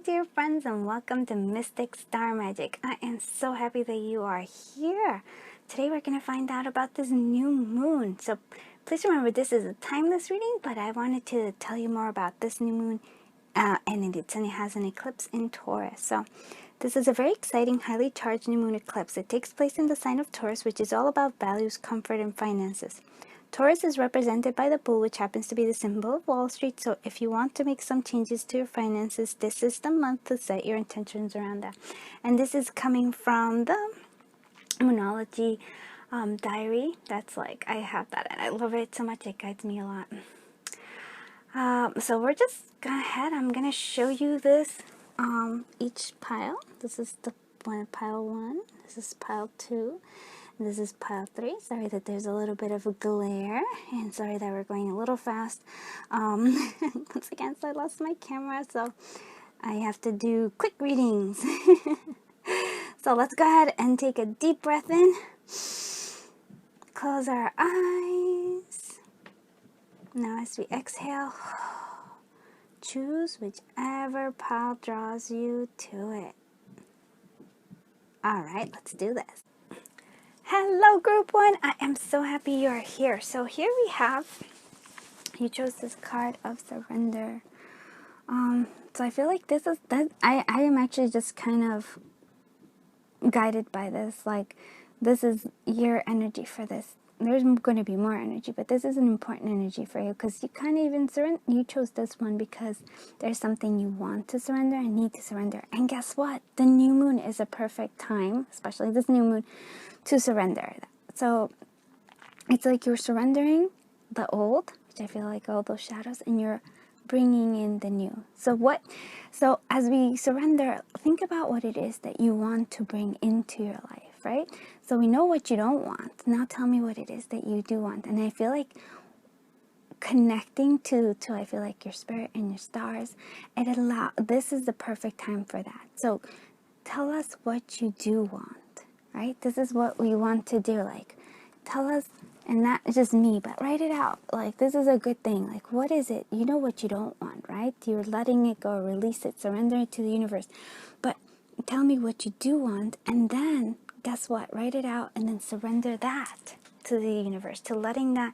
dear friends, and welcome to Mystic Star Magic. I am so happy that you are here. Today we're going to find out about this new moon. So please remember, this is a timeless reading, but I wanted to tell you more about this new moon, and it has an eclipse in Taurus. So this is a very exciting, highly charged new moon eclipse. It takes place in the sign of Taurus, which is all about values, comfort, and finances. Taurus is represented by the bull, which happens to be the symbol of Wall Street. So if you want to make some changes to your finances, this is the month to set your intentions around that. And this is coming from the Moonology diary. That's like, I have that and I love it so much. It guides me a lot. So we're just going ahead. I'm going to show you this, each pile. This is the pile 1. This is pile 2. This is pile 3. Sorry that there's a little bit of a glare, and sorry that we're going a little fast. Once again, so I lost my camera, so I have to do quick readings. So let's go ahead and take a deep breath in. Close our eyes. Now as we exhale, choose whichever pile draws you to it. Alright, let's do this. Hello group 1, I am so happy you're here. So here we have, you chose this card of surrender. So I feel like this is, I am actually just kind of guided by this, like this is your energy for this. There's going to be more energy, but this is an important energy for you because you kind of even surrender. You chose this one because there's something you want to surrender and need to surrender. And guess what? The new moon is a perfect time, especially this new moon, to surrender. So it's like you're surrendering the old, which I feel like all those shadows, and you're bringing in the new. So as we surrender, think about what it is that you want to bring into your life, right? So we know what you don't want. Now tell me what it is that you do want. And I feel like connecting to I feel like your spirit and your stars, this is the perfect time for that. So tell us what you do want. Right? This is what we want to do. Like, tell us, and not just me, but write it out. Like, this is a good thing. Like, what is it? You know what you don't want, right? You're letting it go, release it, surrender it to the universe. But tell me what you do want, and then, guess what? Write it out, and then surrender that to the universe, to letting that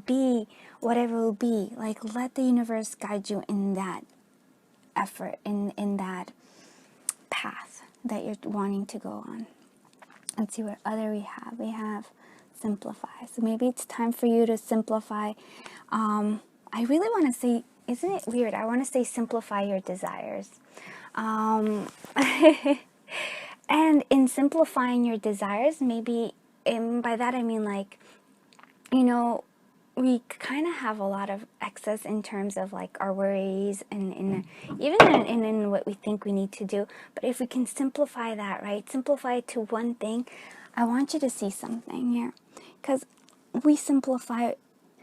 be whatever it will be. Like, let the universe guide you in that effort, in that path that you're wanting to go on. Let's see what other we have. We have simplify. So maybe it's time for you to simplify. I really want to say, isn't it weird? I want to say simplify your desires. And in simplifying your desires, maybe, and by that I mean like, we kind of have a lot of excess in terms of like our worries and even in what we think we need to do. But if we can simplify that, right? Simplify it to one thing. I want you to see something here, because we simplify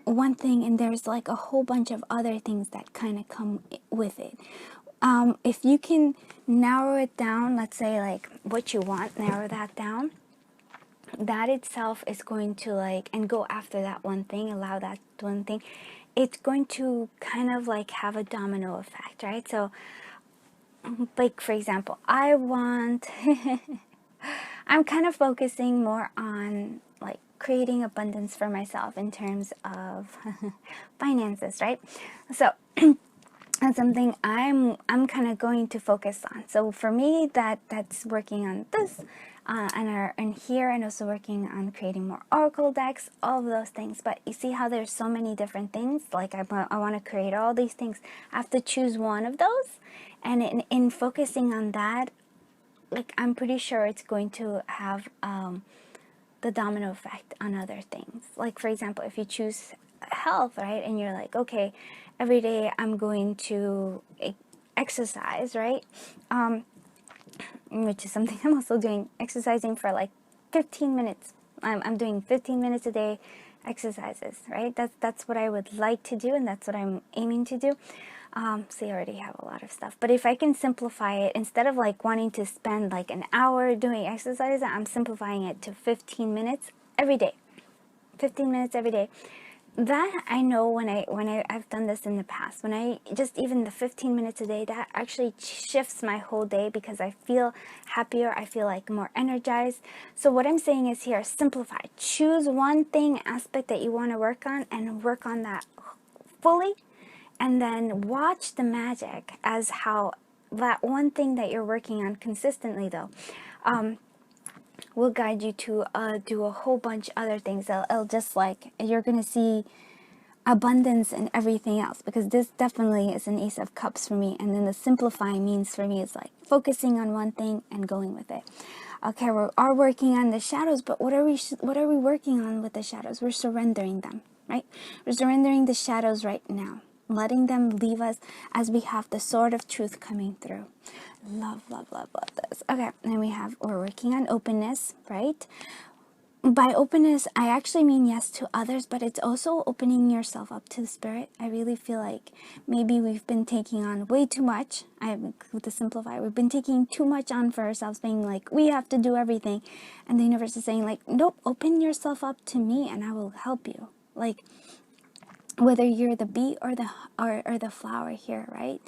one thing and there's like a whole bunch of other things that kind of come with it. If you can narrow it down, let's say like what you want, narrow that down. That itself is going to and go after that one thing, allow that one thing. It's going to kind of like have a domino effect, right? So like, for example, I'm kind of focusing more on like creating abundance for myself in terms of finances, right? So that's something I'm kind of going to focus on. So for me, that's working on this, and here, and also working on creating more oracle decks, all of those things. But you see how there's so many different things. Like I want to create all these things. I have to choose one of those, and in focusing on that, like I'm pretty sure it's going to have the domino effect on other things. Like for example, if you choose health, right, and you're like, okay, every day I'm going to exercise, right, which is something I'm also doing, exercising for like 15 minutes. I'm doing 15 minutes a day exercises, right? That's what I would like to do, and that's what I'm aiming to do. So you already have a lot of stuff, but if I can simplify it, instead of like wanting to spend like an hour doing exercises, I'm simplifying it to 15 minutes every day. 15 minutes every day. that I know when I've done this in the past, when I just even the 15 minutes a day, that actually shifts my whole day because I feel happier, I feel like more energized. So what I'm saying is here, simplify. Choose one thing, aspect that you want to work on, and work on that fully, and then watch the magic as how that one thing that you're working on consistently though will guide you to do a whole bunch of other things. It'll just like, you're gonna see abundance in everything else, because this definitely is an Ace of Cups for me. And then the simplify means for me is like focusing on one thing and going with it. Okay, we are working on the shadows, but what are we working on with the shadows? We're surrendering them, right? We're surrendering the shadows right now, letting them leave us as we have the sword of truth coming through. Love, love, love, love this. Okay, and we're working on openness, right? By openness, I actually mean yes to others, but it's also opening yourself up to the spirit. I really feel like maybe we've been taking on way too much. To simplify, we've been taking too much on for ourselves, being like, we have to do everything. And the universe is saying like, nope, open yourself up to me and I will help you. Like, whether you're the bee or the flower here, right?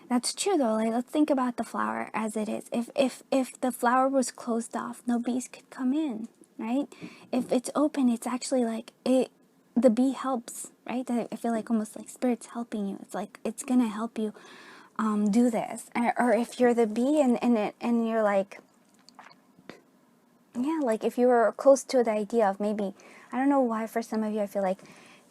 That's true though. Like, let's think about the flower as it is. If the flower was closed off, no bees could come in, right? If it's open, it's actually like the bee helps, right? I feel like almost like spirit's helping you. It's like it's gonna help you do this. Or if you're the bee and you're like, yeah, like if you were close to the idea of maybe, I don't know why for some of you I feel like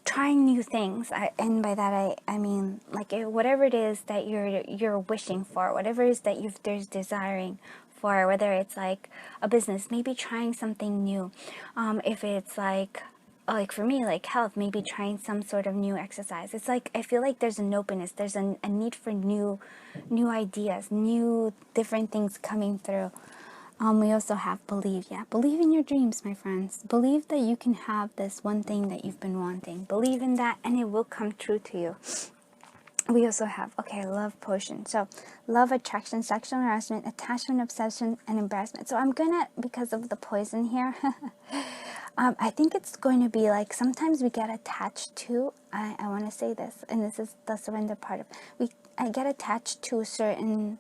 trying new things, and by that I mean like whatever it is that you're wishing for, whatever it is that there's desiring for, whether it's like a business, maybe trying something new, if it's like for me, like health, maybe trying some sort of new exercise. It's like I feel like there's an openness, there's a need for new ideas, new different things coming through. We also have believe. Yeah, believe in your dreams, my friends. Believe that you can have this one thing that you've been wanting. Believe in that and it will come true to you. We also have, okay, love potion. So love, attraction, sexual harassment, attachment, obsession, and embarrassment. So I'm gonna, because of the poison here, I think it's going to be like, sometimes we get attached to, I want to say this, and this is the surrender part of, I get attached to a certain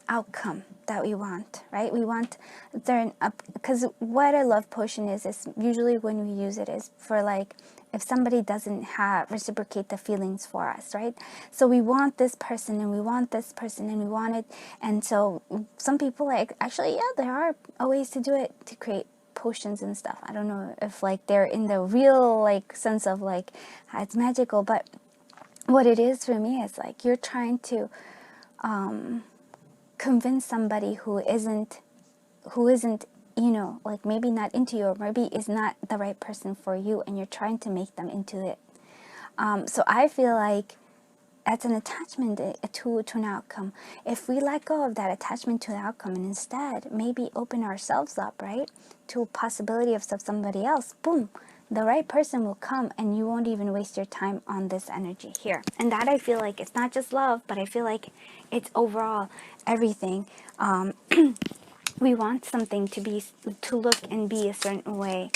outcome that we want, right? We want certain, because what a love potion is usually when we use it is for like, if somebody doesn't reciprocate the feelings for us, right? So we want this person and we want this person and we want it. And so some people like, actually, yeah, there are ways to do it, to create potions and stuff. I don't know if like they're in the real like sense of like it's magical, but what it is for me is like you're trying to convince somebody who isn't, you know, like maybe not into you, or maybe is not the right person for you, and you're trying to make them into it. So I feel like that's an attachment to an outcome. If we let go of that attachment to the outcome and instead maybe open ourselves up, right, to a possibility of somebody else, boom, the right person will come and you won't even waste your time on this energy here. And that, I feel like it's not just love, but I feel like it's overall everything. We want something to look and be a certain way,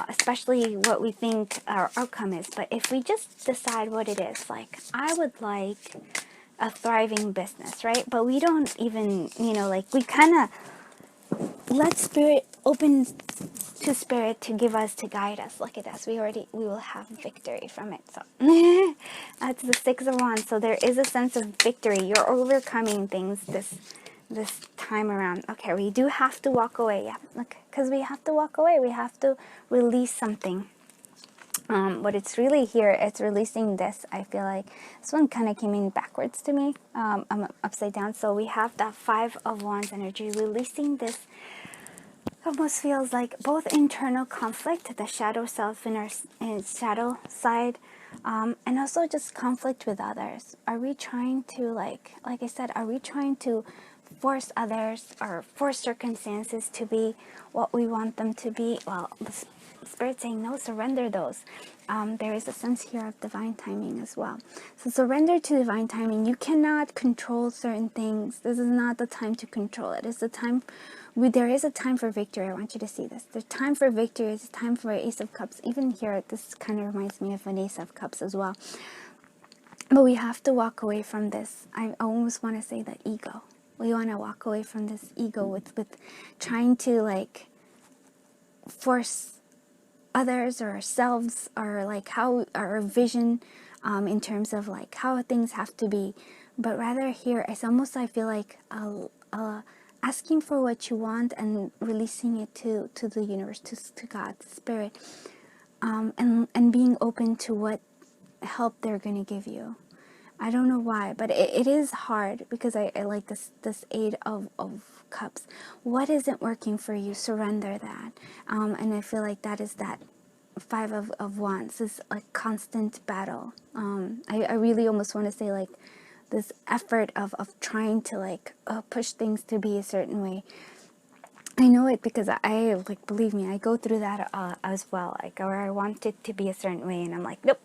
especially what we think our outcome is. But if we just decide what it is, like I would like a thriving business, right? But we don't even, you know, like we kind of let spirit open to spirit to give us, to guide us. Look at us, we will have victory from it. So that's the Six of Wands. So there is a sense of victory. You're overcoming things this time around. Okay, we do have to walk away. Yeah, look, because we have to walk away. We have to release something. But it's really here, it's releasing this. I feel like this one kind of came in backwards to me. I'm upside down. So we have that Five of Wands energy, releasing this. Almost feels like both internal conflict, the shadow self in our shadow side, and also just conflict with others. Are we trying to, like I said, are we trying to force others or force circumstances to be what we want them to be? Well, Spirit saying, no, surrender those. There is a sense here of divine timing as well. So surrender to divine timing. You cannot control certain things. This is not the time to control it. It's the time, there is a time for victory. I want you to see this. The time for victory is time for Ace of Cups. Even here, this kind of reminds me of an Ace of Cups as well. But we have to walk away from this. I almost want to say the ego. We want to walk away from this ego with trying to like force others or ourselves, or like how our vision in terms of like how things have to be. But rather here, it's almost, I feel like asking for what you want and releasing it to the universe, to God, to Spirit, and being open to what help they're going to give you. I don't know why, but it is hard, because I like this Eight of Cups. What isn't working for you, surrender that. And I feel like that is that Five of Wands, is a constant battle. I really almost want to say like this effort of trying to like push things to be a certain way. I know it because I like, believe me, I go through that as well, like, or I want it to be a certain way and I'm like, nope.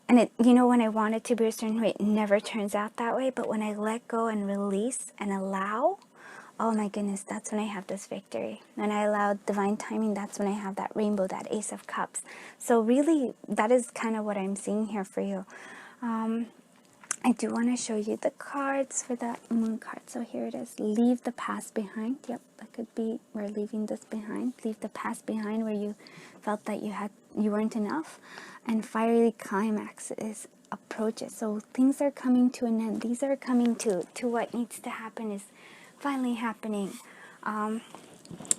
And it, you know, when I want it to be a certain way, it never turns out that way. But when I let go and release and allow, oh my goodness, that's when I have this victory. When I allow divine timing, that's when I have that rainbow, that Ace of Cups. So really, that is kind of what I'm seeing here for you. I do want to show you the cards for the moon card. So here it is. Leave the past behind. Yep, that could be, we're leaving this behind. Leave the past behind where you felt that you weren't enough. And fiery climax is approaches. So things are coming to an end. These are coming to what needs to happen is finally happening.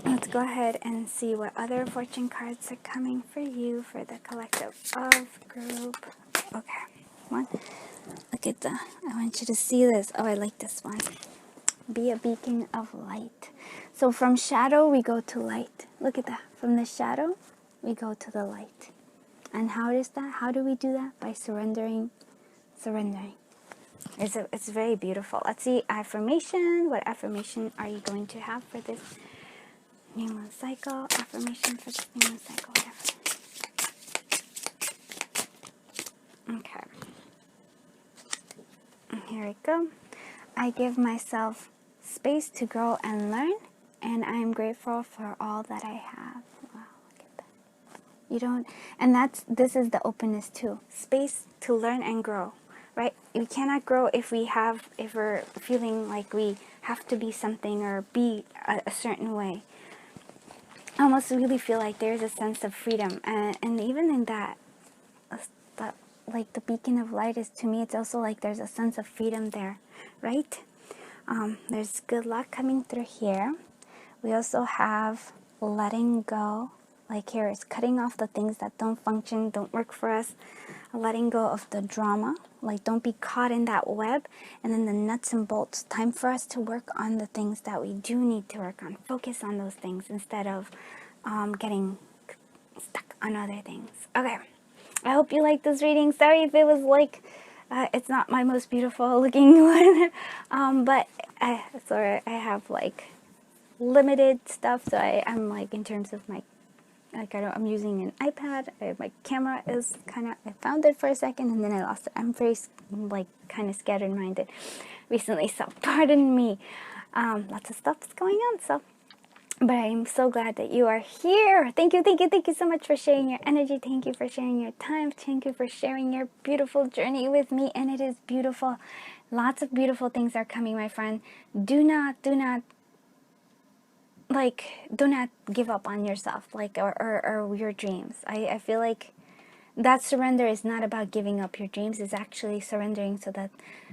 Let's go ahead and see what other fortune cards are coming for you for the collective of group. Okay, one. Look at that. I want you to see this. Oh, I like this one. Be a beacon of light. So from shadow, we go to light. Look at that. From the shadow, we go to the light. And how is that? How do we do that? By surrendering. Surrendering. It's very beautiful. Let's see affirmation. What affirmation are you going to have for this new moon cycle? Affirmation for this new moon cycle. Whatever. Okay. Here we go. I give myself space to grow and learn, and I am grateful for all that I have. Wow, look at that. You don't, and this is the openness too. Space to learn and grow, right? We cannot grow if we're feeling like we have to be something or be a certain way. I almost really feel like there's a sense of freedom, and even in that, like the beacon of light is, to me, it's also like there's a sense of freedom there, right? There's good luck coming through here. We also have letting go. Like here, it's cutting off the things that don't function, don't work for us. Letting go of the drama. Like, don't be caught in that web. And then the nuts and bolts. Time for us to work on the things that we do need to work on. Focus on those things instead of getting stuck on other things. Okay. I hope you liked this reading. Sorry if it was like, it's not my most beautiful looking one. But sorry, I have like limited stuff. So I'm like, in terms of my, like, I'm using an iPad. My camera is kind of, I found it for a second and then I lost it. I'm very like kind of scattered-minded recently. So pardon me. Lots of stuff is going on. So. But I'm so glad that you are here. Thank you so much for sharing your energy. Thank you for sharing your time. Thank you for sharing your beautiful journey with me. And it is beautiful. Lots of beautiful things are coming, my friend. Do not give up on yourself, like, or your dreams. I feel like that surrender is not about giving up your dreams. It's actually surrendering so that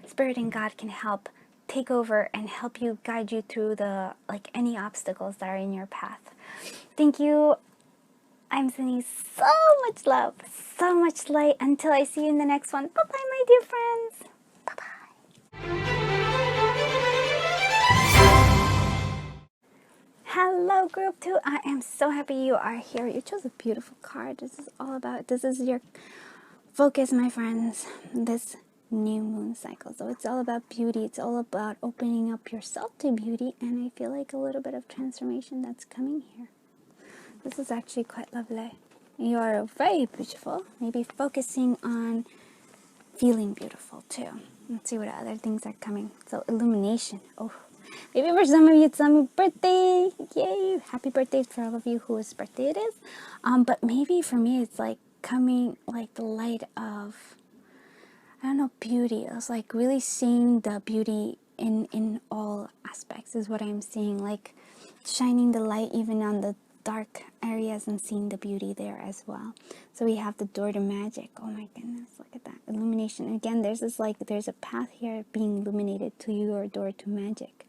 Spirit and God can help take over and help you, guide you through the, like, any obstacles that are in your path. Thank you. I'm sending so much love, so much light. Until I see you in the next one. Bye-bye, my dear friends. Bye-bye. Hello, group 2. I am so happy you are here. You chose a beautiful card. This is your focus, my friends. This new moon cycle. So it's all about beauty. It's all about opening up yourself to beauty, and I feel like a little bit of transformation that's coming here. This is actually quite lovely. You are very beautiful. Maybe focusing on feeling beautiful too. Let's see what other things are coming. So illumination. Oh, maybe for some of you it's my birthday. Yay! Happy birthday for all of you whose birthday it is. But maybe for me it's like coming like the light of, I don't know, beauty. It's like really seeing the beauty in all aspects is what I'm seeing. Like shining the light even on the dark areas and seeing the beauty there as well. So we have the door to magic. Oh my goodness, look at that. Illumination. Again, there's this like, there's a path here being illuminated to your door to magic.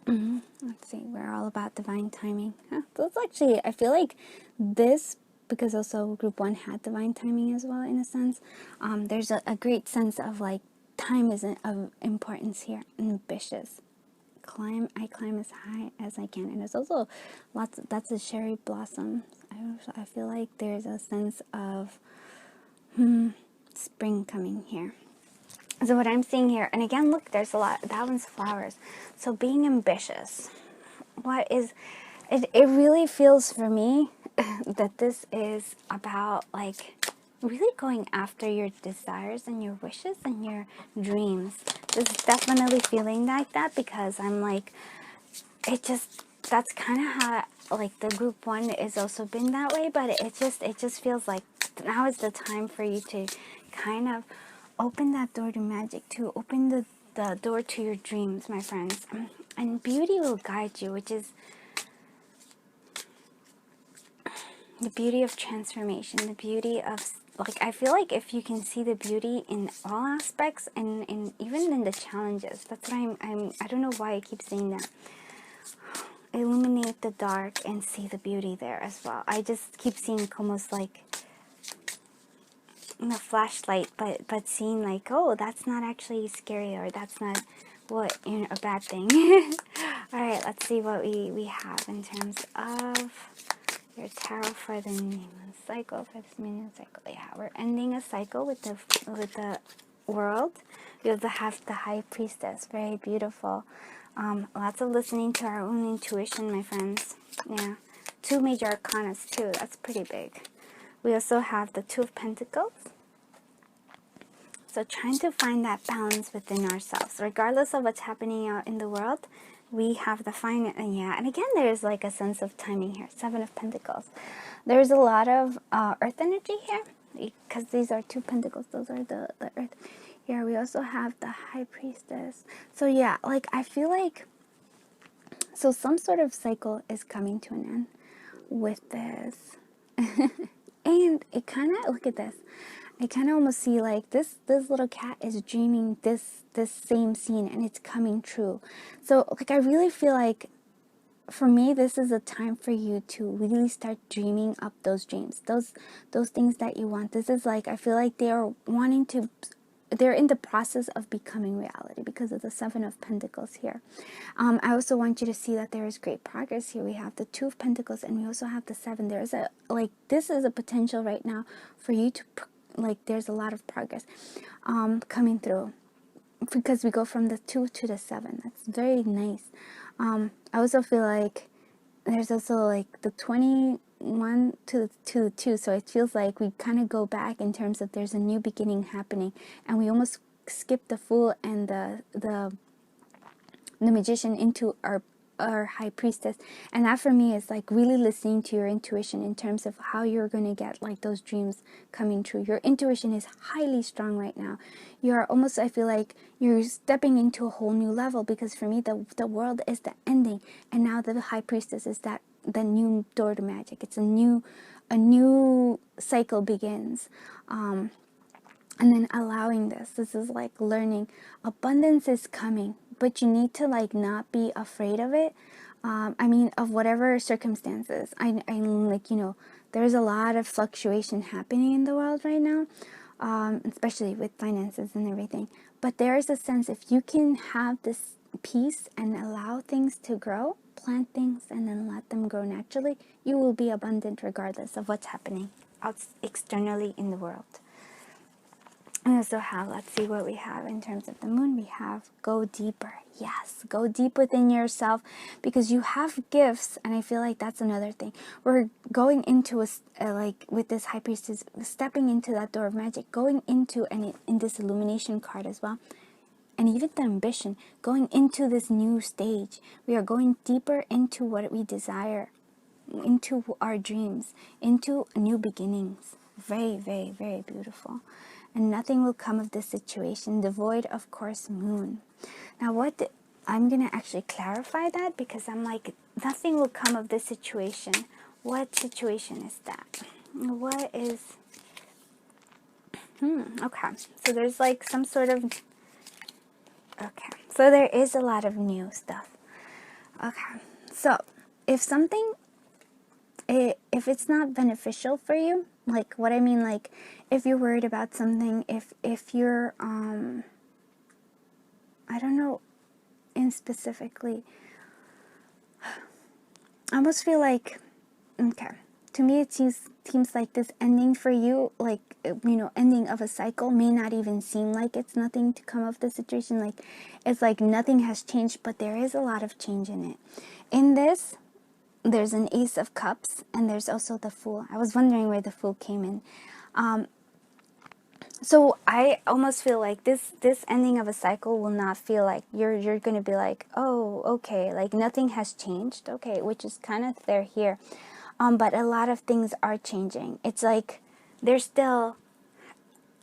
Let's see, we're all about divine timing. That's actually, I feel like this, because also group 1 had divine timing as well in a sense, there's a great sense of like time is of importance here. Ambitious. I climb as high as I can. And there's also lots of, that's a cherry blossom. I feel like there's a sense of spring coming here. So what I'm seeing here, and again, look, there's a lot, that one's flowers. So being ambitious, what is, it really feels for me that this is about like really going after your desires and your wishes and your dreams. This is definitely feeling like that, because I'm like, it just, that's kind of how like the group 1 is also been that way, but it just feels like now is the time for you to kind of open that door to magic, to open the door to your dreams, my friends. And beauty will guide you, which is the beauty of transformation, the beauty of, like, I feel like if you can see the beauty in all aspects and even in the challenges, that's what I don't know why I keep saying that. Illuminate the dark and see the beauty there as well. I just keep seeing almost like a flashlight, but seeing like, oh, that's not actually scary, or that's not what, you know, a bad thing. All right, let's see what we have in terms of your tarot for the new moon cycle, for this new moon cycle. Yeah, we're ending a cycle with the world. You have the high priestess, very beautiful. Lots of listening to our own intuition, my friends. Yeah, 2 major arcanas too. That's pretty big. We also have the 2 of Pentacles. So trying to find that balance within ourselves, regardless of what's happening out in the world. We have the fine, and yeah, and again, there's like a sense of timing here. 7 of Pentacles. There's a lot of earth energy here, because these are 2 Pentacles. Those are the earth. Here we also have the High Priestess. So yeah, like I feel like, so some sort of cycle is coming to an end with this. And it kind of, look at this. I kind of almost see like this little cat is dreaming this same scene, and it's coming true. So like I really feel like, for me, this is a time for you to really start dreaming up those dreams, those things that you want. This is like, I feel like they're in the process of becoming reality because of the 7 of Pentacles here. I also want you to see that there is great progress here. We have the 2 of Pentacles, and we also have the 7. There's a, like, this is a potential right now for you to, like, there's a lot of progress coming through, because we go from the 2 to the 7. That's very nice. I also feel like there's also like the 21 to the 2, so it feels like we kind of go back in terms of there's a new beginning happening, and we almost skip the Fool and the Magician into our High Priestess. And that for me is like really listening to your intuition in terms of how you're going to get like those dreams coming true. Your intuition is highly strong right now. You're almost, I feel like you're stepping into a whole new level, because for me the world is the ending, and now the High Priestess is that the new door to magic. It's a new cycle begins. And then allowing this is like learning. Abundance is coming, but you need to like not be afraid of it. I mean, of whatever circumstances. I like, you know, there's a lot of fluctuation happening in the world right now, especially with finances and everything. But there is a sense, if you can have this peace and allow things to grow, plant things and then let them grow naturally, you will be abundant regardless of what's happening out externally in the world. We also have, let's see what we have in terms of the moon. We have go deeper. Yes, go deep within yourself, because you have gifts. And I feel like that's another thing. We're going into like with this high priestess, stepping into that door of magic, going into, and in this illumination card as well, and even the ambition, going into this new stage. We are going deeper into what we desire, into our dreams, into new beginnings. Very, very, very beautiful. And nothing will come of this situation, devoid of course moon. Now I'm going to actually clarify that, because I'm like, nothing will come of this situation. What situation is that? What is... okay. So there's like some sort of... okay. So there is a lot of new stuff. Okay. So if something... if it's not beneficial for you, like what I mean, like if you're worried about something, if you're I don't know, in specifically, I almost feel like, okay, to me it seems like this ending for you, like, you know, ending of a cycle may not even seem like it's nothing to come of the situation, like it's like nothing has changed, but there is a lot of change in it. In this, there's an Ace of Cups, and there's also the Fool. I was wondering where the Fool came in. So I almost feel like this ending of a cycle will not feel like you're going to be like, oh, okay, like nothing has changed, okay, which is kind of there here. But a lot of things are changing. It's like there's still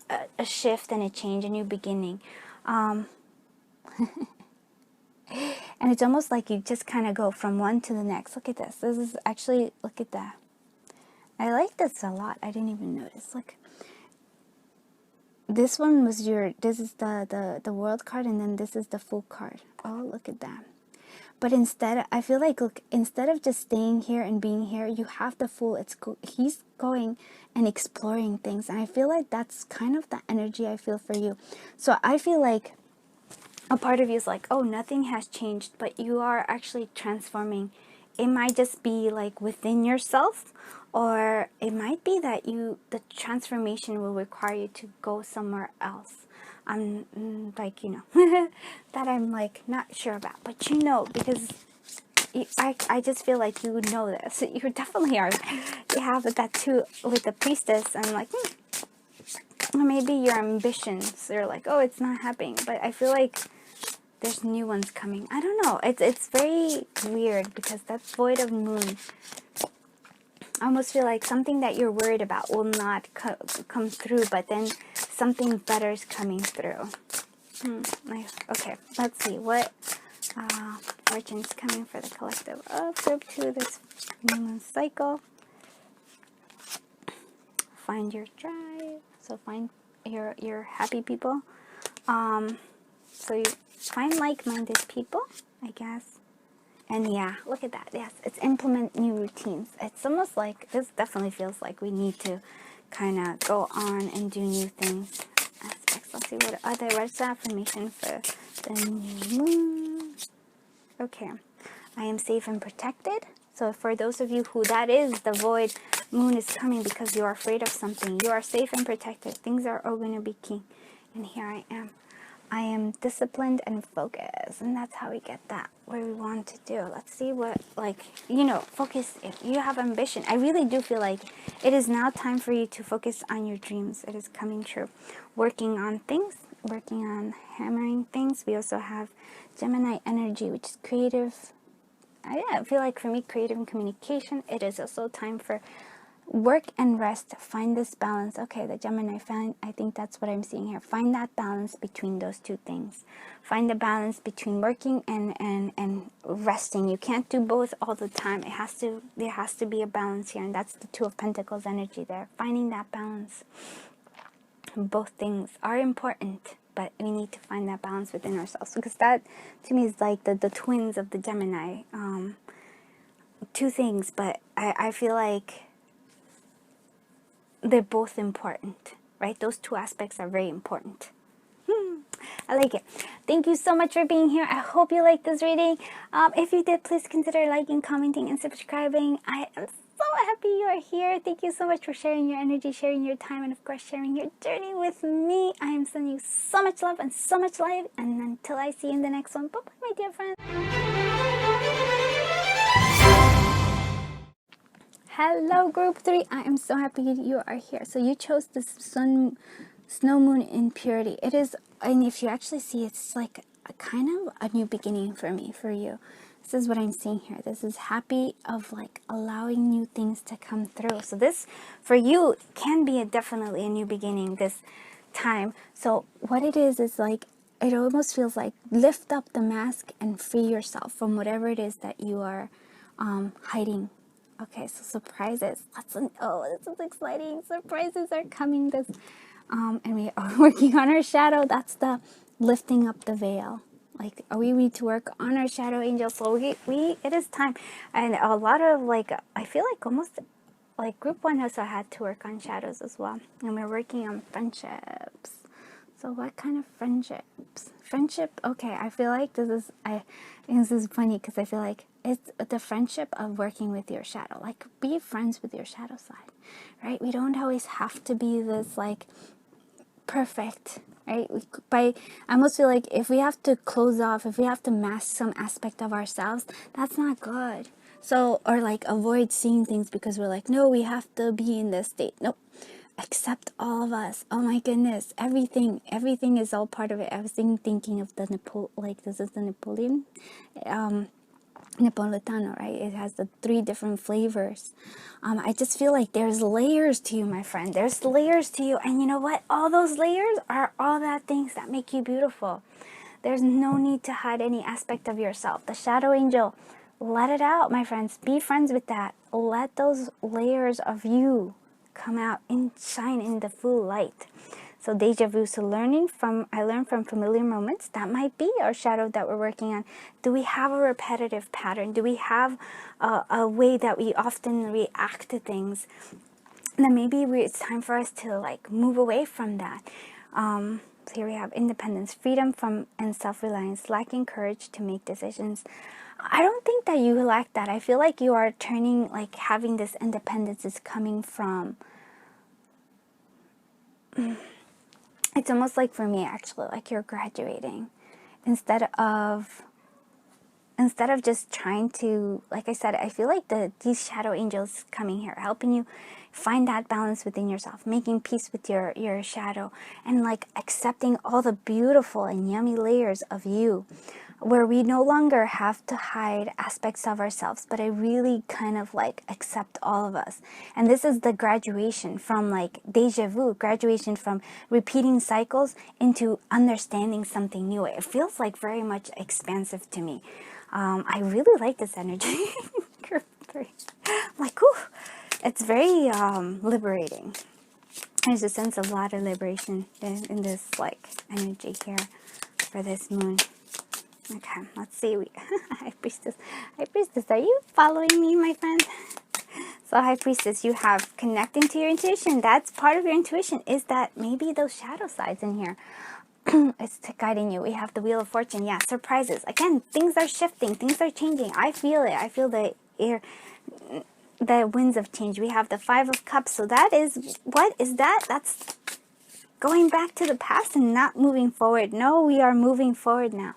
a shift and a change, a new beginning. And it's almost like you just kind of go from one to the next. Look at this. This is actually, look at that. I like this a lot. I didn't even notice. Look. This one was this is the World card, and then this is the Fool card. Oh, look at that. But instead, I feel like, look, instead of just staying here and being here, you have the Fool. He's going and exploring things. And I feel like that's kind of the energy I feel for you. So I feel like a part of you is like, oh, nothing has changed, but you are actually transforming. It might just be like within yourself, or it might be that the transformation will require you to go somewhere else. I'm like, you know, that I'm like not sure about, but you know, because I just feel like you know this. You definitely are. You have that too with the Priestess. I'm like, maybe your ambitions, they're like, oh, it's not happening, but I feel like there's new ones coming. I don't know. It's very weird, because that void of moon, I almost feel like something that you're worried about will not come through, but then something better is coming through. Okay, let's see what fortune's coming for the collective of group 2 this new moon cycle. Find your tribe. So find your happy people. So you find like-minded people, I guess. And yeah, look at that. Yes, it's implement new routines. It's almost like, this definitely feels like we need to kind of go on and do new things. Aspects. Let's see what's the affirmation for the new moon. Okay. I am safe and protected. So for those of you who that is, the void moon is coming because you are afraid of something. You are safe and protected. Things are all going to be key. And here I am. I am disciplined and focused, and that's how we get that where we want to do. Let's see what, like, you know, focus. If you have ambition, I really do feel like it is now time for you to focus on your dreams. It is coming true. Working on things, working on hammering things. We also have Gemini energy, which is creative. I feel like for me, creative and communication. It is also time for work and rest. Find this balance. Okay, the Gemini, I think that's what I'm seeing here. Find that balance between those two things. Find the balance between working and resting. You can't do both all the time. There has to be a balance here, and that's the Two of Pentacles energy there. Finding that balance. Both things are important, but we need to find that balance within ourselves, because that to me is like the twins of the Gemini. Two things, but I feel like they're both important, right? Those two aspects are very important. I like it. Thank you so much for being here. I hope you liked this reading. If you did, please consider liking, commenting, and subscribing. I am so happy you are here. Thank you so much for sharing your energy, sharing your time, and of course sharing your journey with me. I am sending you so much love and so much light, and until I see you in the next one, bye-bye, my dear friend. Hello, group 3. I am so happy you are here. So you chose the snow moon in purity. It is, and if you actually see, it's like a kind of a new beginning for me, for you. This is what I'm seeing here. This is happy of like allowing new things to come through. So this for you can be definitely a new beginning this time. So what it is like, it almost feels like lift up the mask and free yourself from whatever it is that you are hiding. Okay, so surprises. Oh, this is exciting. Surprises are coming. And we are working on our shadow. That's the lifting up the veil. Like, we need to work on our shadow angel. So it is time. And a lot of like, I feel like almost like group 1 also had to work on shadows as well. And we're working on friendships. So what kind of friendships? Friendship, okay, I feel like this is funny because I feel like it's the friendship of working with your shadow. Like, be friends with your shadow side, right? We don't always have to be this like perfect, right? I almost feel like if we have to close off, if we have to mask some aspect of ourselves, that's not good. So, or like avoid seeing things because we're like, no, we have to be in this state. Nope. Accept all of us. Oh my goodness, everything is all part of it. I was thinking of the this is the Napolitano, right? It has the 3 different flavors. I just feel like there's layers to you, my friend. There's layers to you, and you know what? All those layers are all that things that make you beautiful. There's no need to hide any aspect of yourself. The shadow angel, let it out, my friends. Be friends with that. Let those layers of you come out and shine in the full light. So deja vu, so I learned from familiar moments. That might be our shadow that we're working on. Do we have a repetitive pattern? Do we have a way that we often react to things? And then maybe it's time for us to like move away from that. So here we have independence, freedom from and self-reliance, lacking courage to make decisions. I don't think that you lack that. I feel like you are turning, like having this independence is coming from, it's almost like for me actually, like you're graduating instead of just trying to, like I said, I feel like these shadow angels coming here, helping you find that balance within yourself, making peace with your shadow, and like accepting all the beautiful and yummy layers of you, where we no longer have to hide aspects of ourselves, but I really kind of like accept all of us. And this is the graduation from like deja vu, graduation from repeating cycles into understanding something new. It feels like very much expansive to me. I really like this energy. Like, whew, it's very liberating. There's a sense of a lot of liberation in this like energy here for this moon. Okay, let's see. High Priestess, are you following me, my friend? So High Priestess, you have connecting to your intuition. That's part of your intuition, is that maybe those shadow sides in here. It's guiding you. We have the Wheel of Fortune. Yeah, surprises. Again, things are shifting. Things are changing. I feel it. I feel the air, the winds of change. We have the 5 of Cups. So that is, what is that? That's going back to the past and not moving forward. No, we are moving forward now.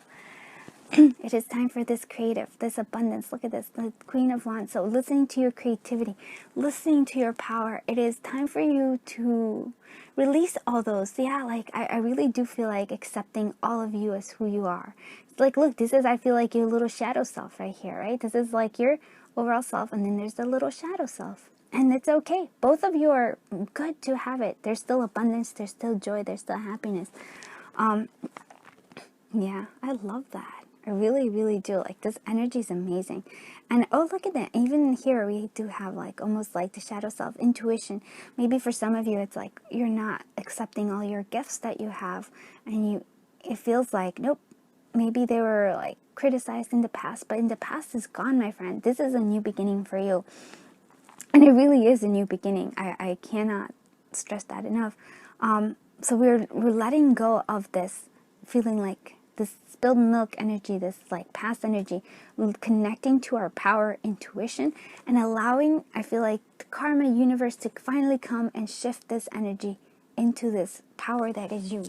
It is time for this creative, this abundance. Look at this, the Queen of Wands. So listening to your creativity, listening to your power. It is time for you to release all those. Yeah, like I really do feel like accepting all of you as who you are. It's like, look, this is, I feel like your little shadow self right here, right? This is like your overall self, and then there's the little shadow self. And it's okay. Both of you are good to have it. There's still abundance, there's still joy, there's still happiness. Yeah, I love that. I really, really do. Like, this energy is amazing. And oh, look at that. Even here, we do have like almost like the shadow self, intuition. Maybe for some of you, it's like you're not accepting all your gifts that you have. And it feels like, nope, maybe they were like criticized in the past. But in the past is gone, my friend. This is a new beginning for you. And it really is a new beginning. I cannot stress that enough. So we're letting go of this feeling like this spilled milk energy, this like past energy, connecting to our power, intuition, and allowing, I feel like, the karma universe to finally come and shift this energy into this power that is you.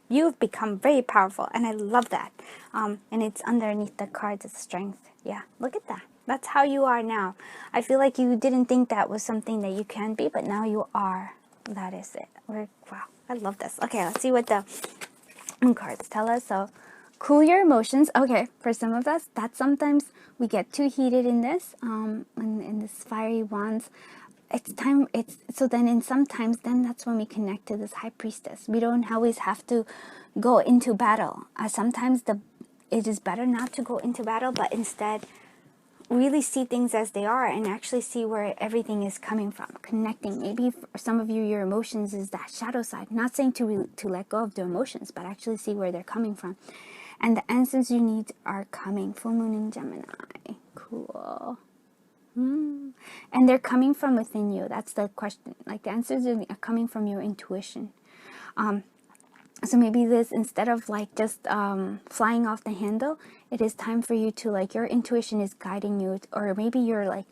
You've become very powerful, and I love that. And it's underneath the cards of strength. Yeah, look at that. That's how you are now. I feel like you didn't think that was something that you can be, but now you are. That is it. Wow, I love this. Okay, let's see what the cards tell us. So, cool your emotions. Okay, for some of us, that sometimes we get too heated in this, in this fiery wands. It's time. So then, in sometimes, then that's when we connect to this high priestess. We don't always have to go into battle. Sometimes it is better not to go into battle, but instead really see things as they are and actually see where everything is coming from. Connecting. Maybe for some of you, your emotions is that shadow side. Not saying to let go of the emotions, but actually see where they're coming from. And the answers you need are coming. Full moon in Gemini. Cool. And they're coming from within you. That's the question. Like, the answers are coming from your intuition. So maybe this, instead of like just flying off the handle, it is time for you to, like, your intuition is guiding you, or maybe you're like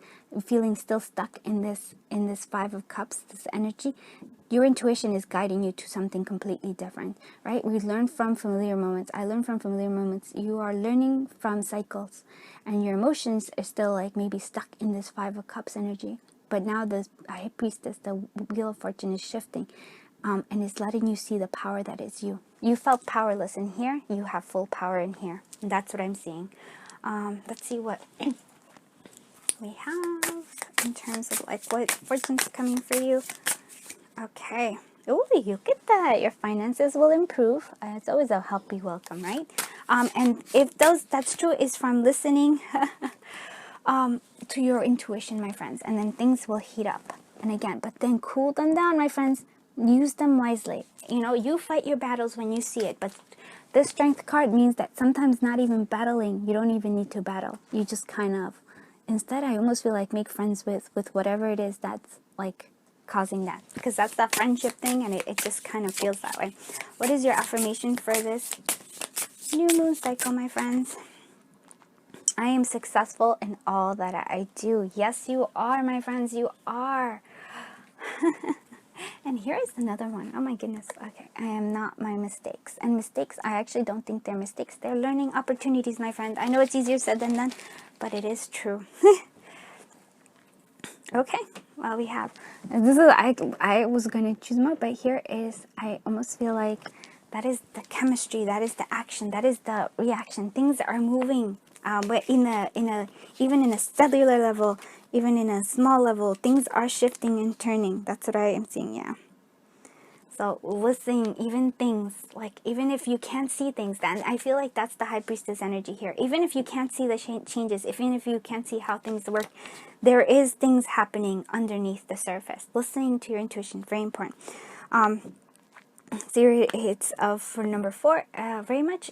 feeling still stuck in this Five of Cups, this energy. Your intuition is guiding you to something completely different, right? We learn from familiar moments. I learn from familiar moments. You are learning from cycles, and your emotions are still like maybe stuck in this Five of Cups energy. But now the High Priestess, the Wheel of Fortune, is shifting. And it's letting you see the power that is you. You felt powerless in here. You have full power in here. And that's what I'm seeing. Let's see what we have in terms of like what fortune's coming for you. Okay. Oh, you get that. Your finances will improve. It's always a happy welcome, right? And if that's true, is from listening to your intuition, my friends. And then things will heat up. And again, but then cool them down, my friends. Use them wisely. You know, you fight your battles when you see it, but this strength card means that sometimes not even battling, you don't even need to battle. You just kind of, instead, I almost feel like make friends with whatever it is that's like causing that, because that's that friendship thing, and it just kind of feels that way. What is your affirmation for this new moon cycle, my friends? I am successful in all that I do. Yes, you are, my friends. You are. And here is another one. Oh my goodness. Okay. I am not my mistakes. And mistakes, I actually don't think they're mistakes. They're learning opportunities, my friend. I know it's easier said than done, but it is true. Okay. Well, we have, this is, I was going to choose more, but here is, I almost feel like that is the chemistry, that is the action, that is the reaction. Things are moving. But even in a cellular level, even in a small level, things are shifting and turning. That's what I am seeing, yeah. So listening, even things, like, even if you can't see things, then I feel like that's the High Priestess energy here. Even if you can't see the changes, even if you can't see how things work, there is things happening underneath the surface. Listening to your intuition, very important. Zero hits of for number 4, very much